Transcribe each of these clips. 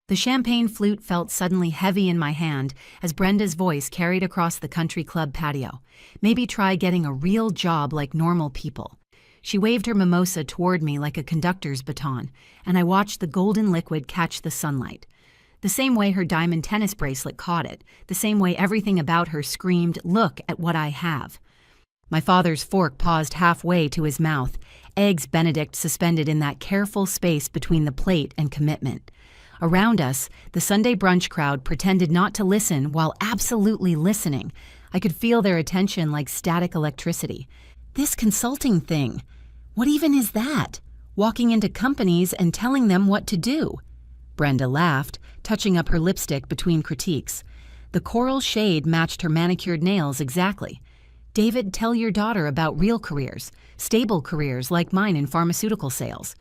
The champagne flute felt suddenly heavy in my hand as Brenda's voice carried across the country club patio. Maybe try getting a real job like normal people. She waved her mimosa toward me like a conductor's baton, and I watched the golden liquid catch the sunlight. The same way her diamond tennis bracelet caught it, the same way everything about her screamed, "Look at what I have." My father's fork paused halfway to his mouth, eggs Benedict suspended in that careful space between the plate and commitment. Around us, the Sunday brunch crowd pretended not to listen while absolutely listening. I could feel their attention like static electricity. This consulting thing, what even is that? Walking into companies and telling them what to do? Brenda laughed, touching up her lipstick between critiques. The coral shade matched her manicured nails exactly. David, tell your daughter about real careers, stable careers like mine in pharmaceutical sales.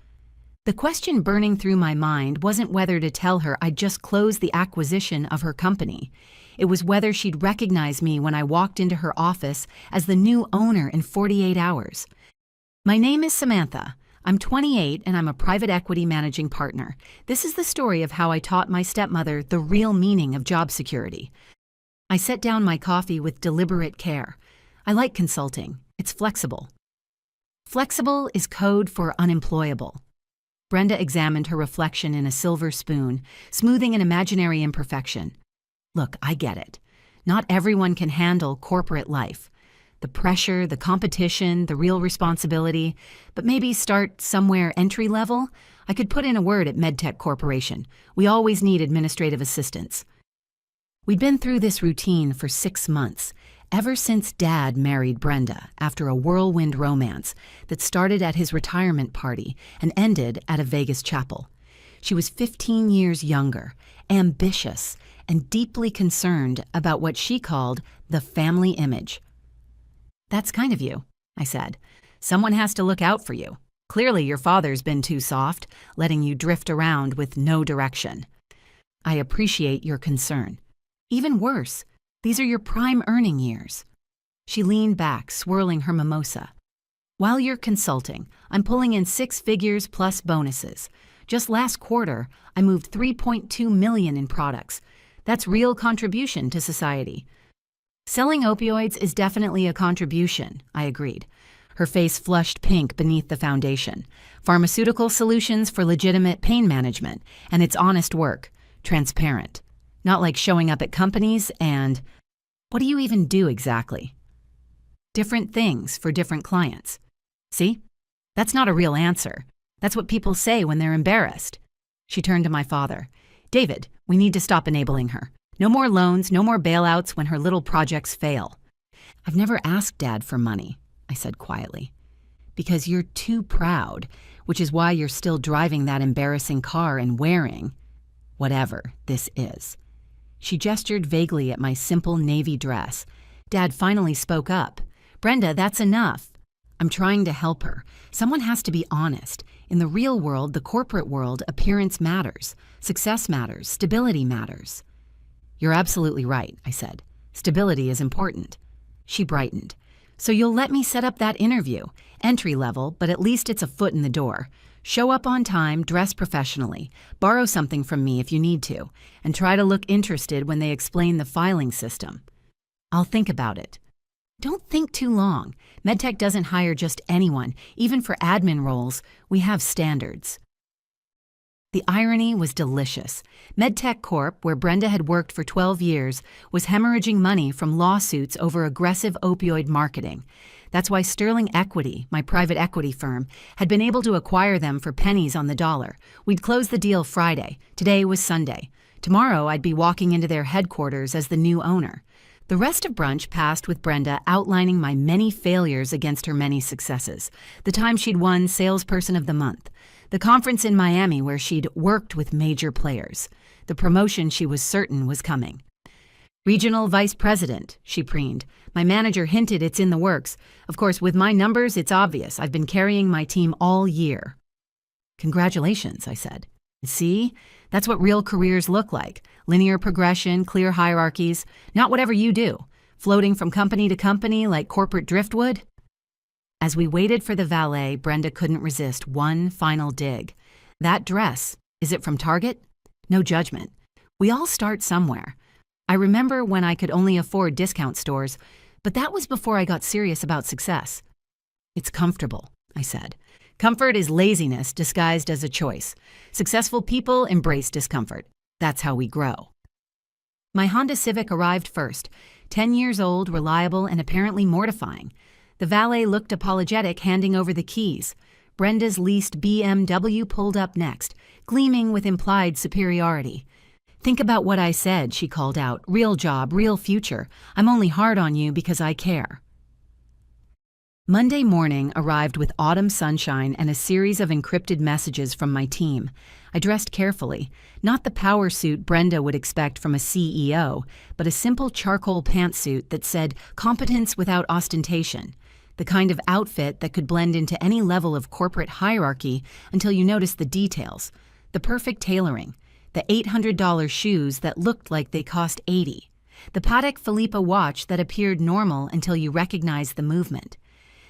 The question burning through my mind wasn't whether to tell her I'd just closed the acquisition of her company. It was whether she'd recognize me when I walked into her office as the new owner in 48 hours. My name is Samantha. I'm 28 and I'm a private equity managing partner. This is the story of how I taught my stepmother the real meaning of job security. I set down my coffee with deliberate care. I like consulting. It's flexible. Flexible is code for unemployable. Brenda examined her reflection in a silver spoon, smoothing an imaginary imperfection. Look, I get it. Not everyone can handle corporate life. The pressure, the competition, the real responsibility, but maybe start somewhere entry level. I could put in a word at MedTech Corporation. We always need administrative assistance. We'd been through this routine for 6 months, ever since Dad married Brenda after a whirlwind romance that started at his retirement party and ended at a Vegas chapel. She was 15 years younger, ambitious, and deeply concerned about what she called the family image. "That's kind of you," I said. "Someone has to look out for you. Clearly your father's been too soft, letting you drift around with no direction. I appreciate your concern. Even worse, these are your prime earning years." She leaned back, swirling her mimosa. "While you're consulting, I'm pulling in 6 figures plus bonuses. Just last quarter, I moved $3.2 million in products. That's real contribution to society." "Selling opioids is definitely a contribution," I agreed. Her face flushed pink beneath the foundation. "Pharmaceutical solutions for legitimate pain management, and it's honest work, transparent. Not like showing up at companies and... What do you even do exactly?" "Different things for different clients." "See? That's not a real answer. That's what people say when they're embarrassed." She turned to my father. "David, we need to stop enabling her. No more loans, no more bailouts when her little projects fail." "I've never asked Dad for money," I said quietly. "Because you're too proud, which is why you're still driving that embarrassing car and wearing whatever this is." She gestured vaguely at my simple navy dress. Dad finally spoke up. "Brenda, that's enough." "I'm trying to help her. Someone has to be honest. In the real world, the corporate world, appearance matters. Success matters. Stability matters." "You're absolutely right," I said. "Stability is important." She brightened. "So you'll let me set up that interview. Entry level, but at least it's a foot in the door. Show up on time, dress professionally, borrow something from me if you need to, and try to look interested when they explain the filing system." "I'll think about it." "Don't think too long. MedTech doesn't hire just anyone. Even for admin roles, we have standards." The irony was delicious. MedTech Corp, where Brenda had worked for 12 years, was hemorrhaging money from lawsuits over aggressive opioid marketing. That's why Sterling Equity, my private equity firm, had been able to acquire them for pennies on the dollar. We'd closed the deal Friday. Today was Sunday. Tomorrow I'd be walking into their headquarters as the new owner. The rest of brunch passed with Brenda outlining my many failures against her many successes. The time she'd won Salesperson of the Month. The conference in Miami where she'd worked with major players. The promotion she was certain was coming. "Regional Vice President," she preened. "My manager hinted it's in the works. Of course, with my numbers, it's obvious. I've been carrying my team all year." "Congratulations," I said. "See? That's what real careers look like. Linear progression, clear hierarchies. Not whatever you do. Floating from company to company like corporate driftwood." As we waited for the valet, Brenda couldn't resist one final dig. "That dress, is it from Target?" No judgment. We all start somewhere. I remember when I could only afford discount stores, but that was before I got serious about success. It's comfortable, I said. Comfort is laziness disguised as a choice. Successful people embrace discomfort. That's how we grow. My Honda Civic arrived first, 10 years old, reliable, and apparently mortifying. The valet looked apologetic, handing over the keys. Brenda's leased BMW pulled up next, gleaming with implied superiority. "Think about what I said," she called out. "Real job, real future. I'm only hard on you because I care." Monday morning arrived with autumn sunshine and a series of encrypted messages from my team. I dressed carefully, not the power suit Brenda would expect from a CEO, but a simple charcoal pantsuit that said competence without ostentation, the kind of outfit that could blend into any level of corporate hierarchy until you noticed the details, the perfect tailoring, the $800 shoes that looked like they cost $80, the Patek Philippe watch that appeared normal until you recognized the movement.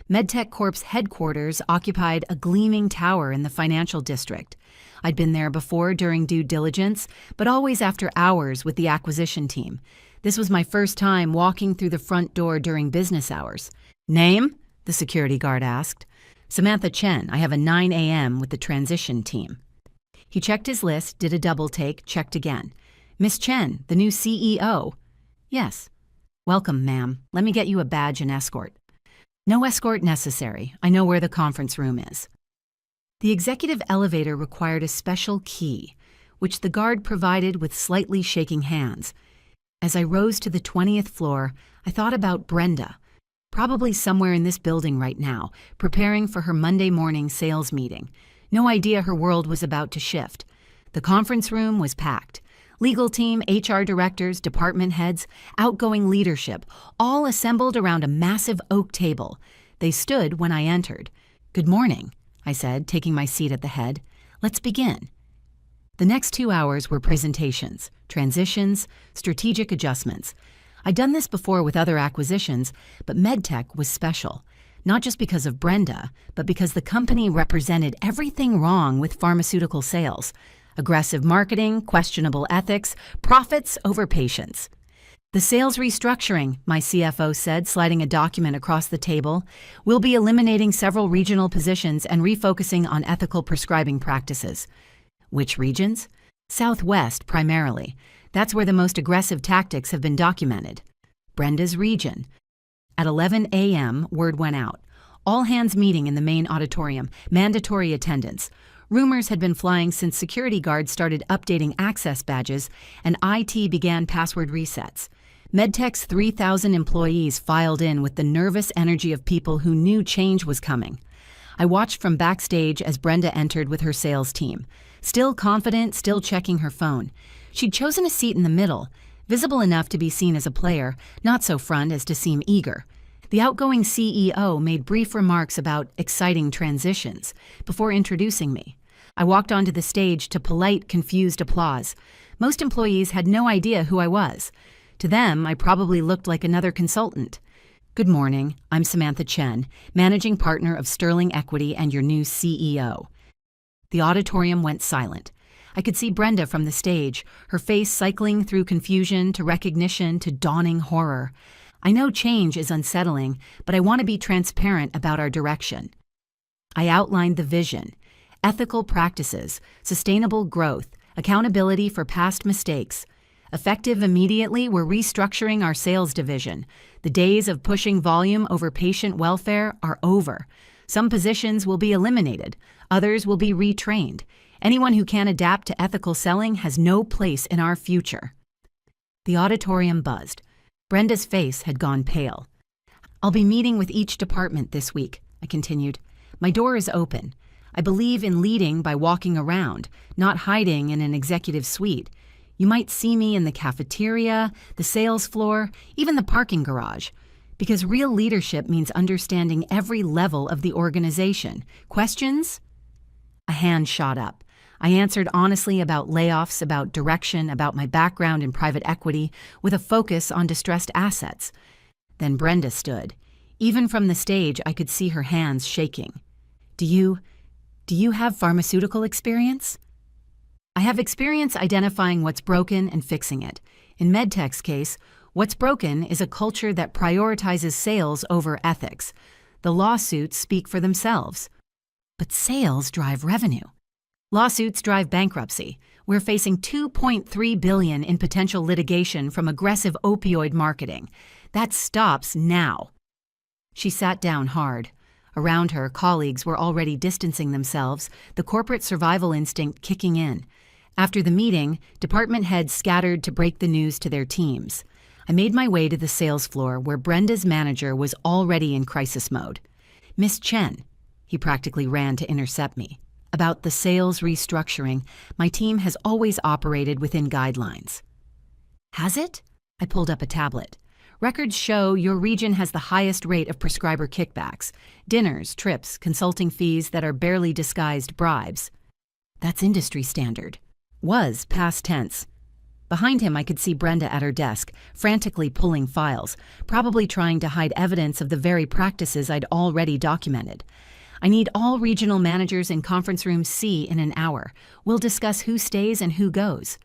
MedTech Corp's headquarters occupied a gleaming tower in the financial district. I'd been there before during due diligence, but always after hours with the acquisition team. This was my first time walking through the front door during business hours. "Name?" the security guard asked. "Samantha Chen. I have a 9 a.m. with the transition team." He checked his list, did a double take, checked again. "Miss Chen, the new CEO." "Yes." "Welcome, ma'am. Let me get you a badge and escort." "No escort necessary. I know where the conference room is." The executive elevator required a special key, which the guard provided with slightly shaking hands. As I rose to the 20th floor, I thought about Brenda, probably somewhere in this building right now, preparing for her Monday morning sales meeting. No idea her world was about to shift. The conference room was packed. Legal team, HR directors, department heads, outgoing leadership, all assembled around a massive oak table. They stood when I entered. "Good morning," I said, taking my seat at the head. "Let's begin." The next 2 hours were presentations, transitions, strategic adjustments. I'd done this before with other acquisitions, but MedTech was special. Not just because of Brenda, but because the company represented everything wrong with pharmaceutical sales. Aggressive marketing, questionable ethics, profits over patients. "The sales restructuring," my CFO said, sliding a document across the table. "We'll be eliminating several regional positions and refocusing on ethical prescribing practices." "Which regions?" "Southwest, primarily. That's where the most aggressive tactics have been documented." "Brenda's region." At 11 a.m., word went out. All hands meeting in the main auditorium, mandatory attendance. Rumors had been flying since security guards started updating access badges and IT began password resets. MedTech's 3,000 employees filed in with the nervous energy of people who knew change was coming. I watched from backstage as Brenda entered with her sales team. Still confident, still checking her phone. She'd chosen a seat in the middle, visible enough to be seen as a player, not so front as to seem eager. The outgoing CEO made brief remarks about exciting transitions before introducing me. I walked onto the stage to polite, confused applause. Most employees had no idea who I was. To them, I probably looked like another consultant. "Good morning. I'm Samantha Chen, managing partner of Sterling Equity and your new CEO." The auditorium went silent. I could see Brenda from the stage, her face cycling through confusion to recognition to dawning horror. I know change is unsettling, but I want to be transparent about our direction. I outlined the vision: ethical practices, sustainable growth, accountability for past mistakes. Effective immediately, we're restructuring our sales division. The days of pushing volume over patient welfare are over. Some positions will be eliminated. Others will be retrained. Anyone who can't adapt to ethical selling has no place in our future. The auditorium buzzed. Brenda's face had gone pale. "I'll be meeting with each department this week," I continued. "My door is open. I believe in leading by walking around, not hiding in an executive suite. You might see me in the cafeteria, the sales floor, even the parking garage. Because real leadership means understanding every level of the organization. Questions?" A hand shot up. I answered honestly about layoffs, about direction, about my background in private equity, with a focus on distressed assets. Then Brenda stood. Even from the stage, I could see her hands shaking. Do you have pharmaceutical experience?" I have experience identifying what's broken and fixing it. In MedTech's case, what's broken is a culture that prioritizes sales over ethics. The lawsuits speak for themselves. But sales drive revenue. Lawsuits drive bankruptcy. We're facing $2.3 billion in potential litigation from aggressive opioid marketing. That stops now. She sat down hard. Around her, colleagues were already distancing themselves, the corporate survival instinct kicking in. After the meeting, department heads scattered to break the news to their teams. I made my way to the sales floor where Brenda's manager was already in crisis mode. "Miss Chen," he practically ran to intercept me. "About the sales restructuring, my team has always operated within guidelines." "Has it?" I pulled up a tablet. "Records show your region has the highest rate of prescriber kickbacks, dinners, trips, consulting fees that are barely disguised bribes." "That's industry standard." "Was, past tense." Behind him, I could see Brenda at her desk, frantically pulling files, probably trying to hide evidence of the very practices I'd already documented. "I need all regional managers in conference room C in an hour. We'll discuss who stays and who goes."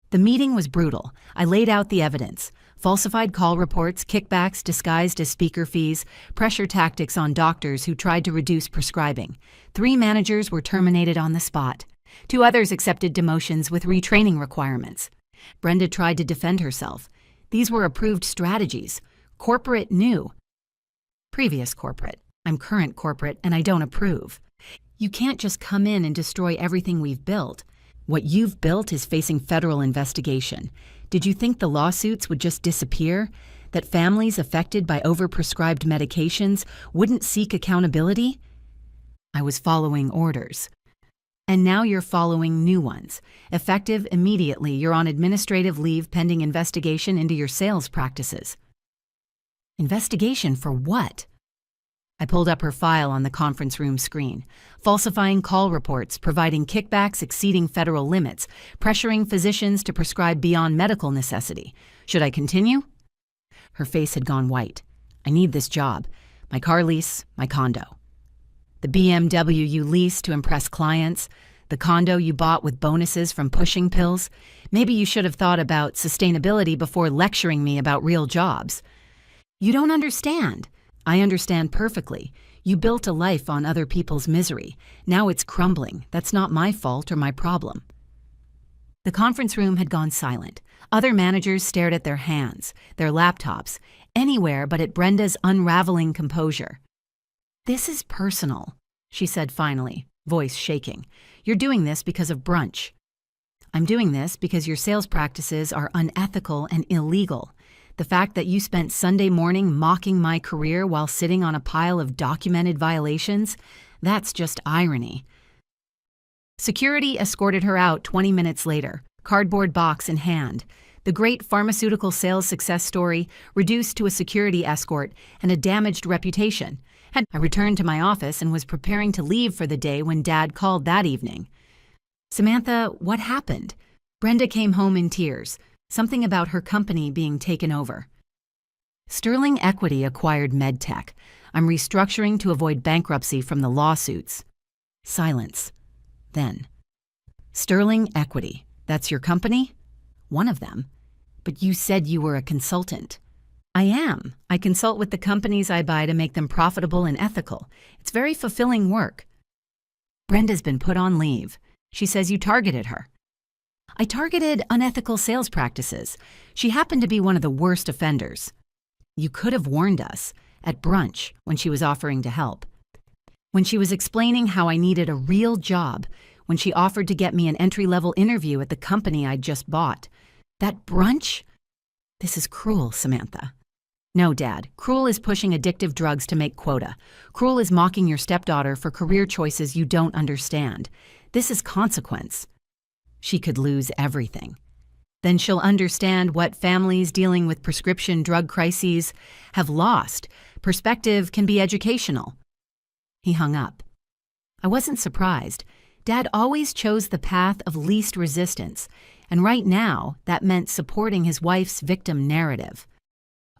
The meeting was brutal. I laid out the evidence. Falsified call reports, kickbacks disguised as speaker fees, pressure tactics on doctors who tried to reduce prescribing. 3 managers were terminated on the spot. 2 others accepted demotions with retraining requirements. Brenda tried to defend herself. These were approved strategies. Corporate knew. Previous corporate. I'm current corporate, and I don't approve. You can't just come in and destroy everything we've built. What you've built is facing federal investigation. Did you think the lawsuits would just disappear? That families affected by overprescribed medications wouldn't seek accountability? I was following orders. And now you're following new ones. Effective immediately, you're on administrative leave pending investigation into your sales practices. Investigation for what? I pulled up her file on the conference room screen. Falsifying call reports, providing kickbacks exceeding federal limits, pressuring physicians to prescribe beyond medical necessity. Should I continue? Her face had gone white. I need this job. My car lease, my condo. The BMW you leased to impress clients, the condo you bought with bonuses from pushing pills. Maybe you should have thought about sustainability before lecturing me about real jobs. You don't understand. I understand perfectly. You built a life on other people's misery. Now it's crumbling. That's not my fault or my problem. The conference room had gone silent. Other managers stared at their hands, their laptops, anywhere but at Brenda's unraveling composure. "This is personal," she said finally, voice shaking. "You're doing this because of brunch." "I'm doing this because your sales practices are unethical and illegal. The fact that you spent Sunday morning mocking my career while sitting on a pile of documented violations, that's just irony." Security escorted her out 20 minutes later, cardboard box in hand. The great pharmaceutical sales success story reduced to a security escort and a damaged reputation. I returned to my office and was preparing to leave for the day when Dad called that evening. "Samantha, what happened?" Brenda came home in tears. Something about her company being taken over. "Sterling Equity acquired MedTech. I'm restructuring to avoid bankruptcy from the lawsuits." Silence. Then, "Sterling Equity, that's your company?" "One of them." "But you said you were a consultant." "I am. I consult with the companies I buy to make them profitable and ethical. It's very fulfilling work." "Brenda's been put on leave. She says you targeted her." "I targeted unethical sales practices. She happened to be one of the worst offenders." "You could have warned us at brunch when she was offering to help. When she was explaining how I needed a real job, when she offered to get me an entry-level interview at the company I'd just bought. That brunch? This is cruel, Samantha." "No, Dad. Cruel is pushing addictive drugs to make quota. Cruel is mocking your stepdaughter for career choices you don't understand. This is consequence." She could lose everything. Then she'll understand what families dealing with prescription drug crises have lost. Perspective can be educational. He hung up. I wasn't surprised. Dad always chose the path of least resistance, and right now that meant supporting his wife's victim narrative.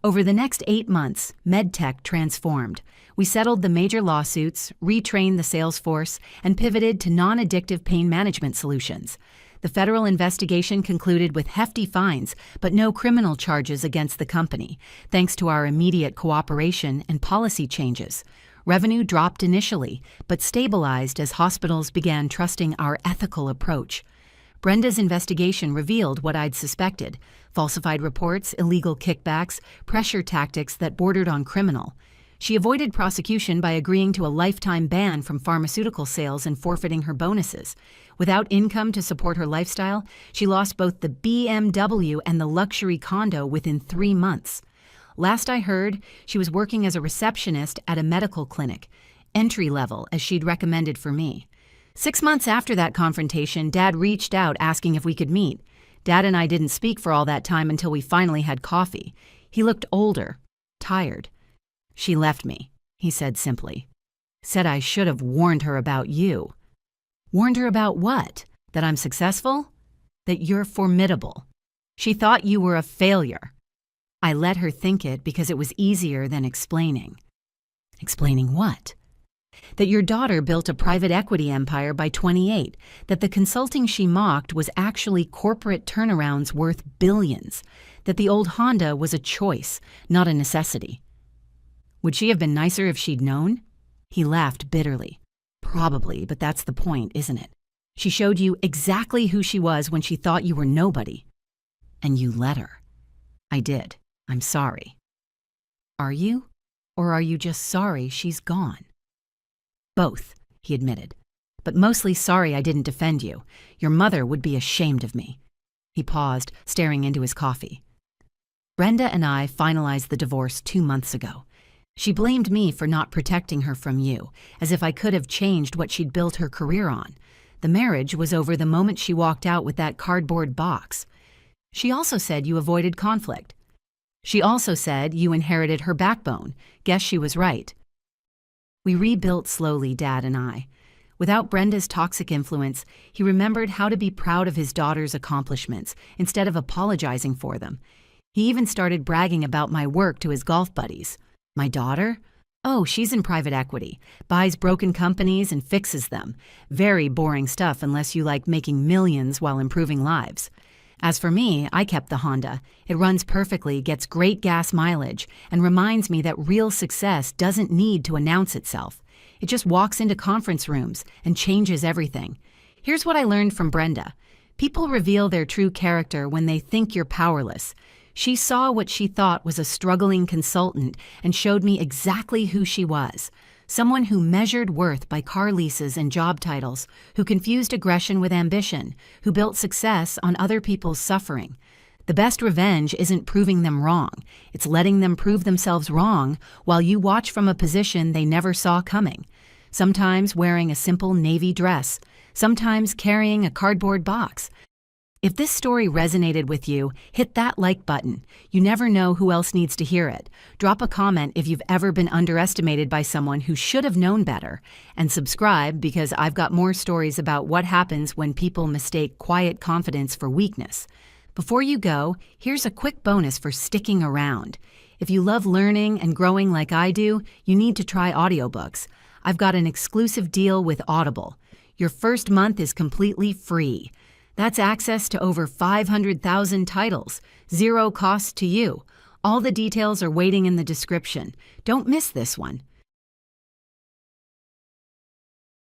Over the next 8 months, MedTech transformed. We settled the major lawsuits, retrained the sales force, and pivoted to non-addictive pain management solutions. The federal investigation concluded with hefty fines, but no criminal charges against the company, thanks to our immediate cooperation and policy changes. Revenue dropped initially, but stabilized as hospitals began trusting our ethical approach. Brenda's investigation revealed what I'd suspected: falsified reports, illegal kickbacks, pressure tactics that bordered on criminal. She avoided prosecution by agreeing to a lifetime ban from pharmaceutical sales and forfeiting her bonuses. Without income to support her lifestyle, she lost both the BMW and the luxury condo within 3 months. Last I heard, she was working as a receptionist at a medical clinic, entry level as she'd recommended for me. 6 months after that confrontation, Dad reached out asking if we could meet. Dad and I didn't speak for all that time until we finally had coffee. He looked older, tired. "She left me," he said simply. "Said I should have warned her about you." "Warned her about what? That I'm successful? That you're formidable. She thought you were a failure." I let her think it because it was easier than explaining. Explaining what? That your daughter built a private equity empire by 28, that the consulting she mocked was actually corporate turnarounds worth billions, that the old Honda was a choice, not a necessity. Would she have been nicer if she'd known? He laughed bitterly. Probably, but that's the point, isn't it? She showed you exactly who she was when she thought you were nobody. And you let her. I did. I'm sorry. Are you? Or are you just sorry she's gone? Both, he admitted. But mostly sorry I didn't defend you. Your mother would be ashamed of me. He paused, staring into his coffee. Brenda and I finalized the divorce 2 months ago. She blamed me for not protecting her from you, as if I could have changed what she'd built her career on. The marriage was over the moment she walked out with that cardboard box. She also said you avoided conflict. She also said you inherited her backbone. Guess she was right. We rebuilt slowly, Dad and I. Without Brenda's toxic influence, he remembered how to be proud of his daughter's accomplishments instead of apologizing for them. He even started bragging about my work to his golf buddies. My daughter? Oh, she's in private equity, buys broken companies and fixes them. Very boring stuff unless you like making millions while improving lives. As for me, I kept the Honda. It runs perfectly, gets great gas mileage, and reminds me that real success doesn't need to announce itself. It just walks into conference rooms and changes everything. Here's what I learned from Brenda. People reveal their true character when they think you're powerless. She saw what she thought was a struggling consultant and showed me exactly who she was. Someone who measured worth by car leases and job titles, who confused aggression with ambition, who built success on other people's suffering. The best revenge isn't proving them wrong. It's letting them prove themselves wrong while you watch from a position they never saw coming. Sometimes wearing a simple navy dress, sometimes carrying a cardboard box. If this story resonated with you, hit that like button. You never know who else needs to hear it. Drop a comment if you've ever been underestimated by someone who should have known better. And subscribe because I've got more stories about what happens when people mistake quiet confidence for weakness. Before you go, here's a quick bonus for sticking around. If you love learning and growing like I do, you need to try audiobooks. I've got an exclusive deal with Audible. Your first month is completely free. That's access to over 500,000 titles, zero cost to you. All the details are waiting in the description. Don't miss this one.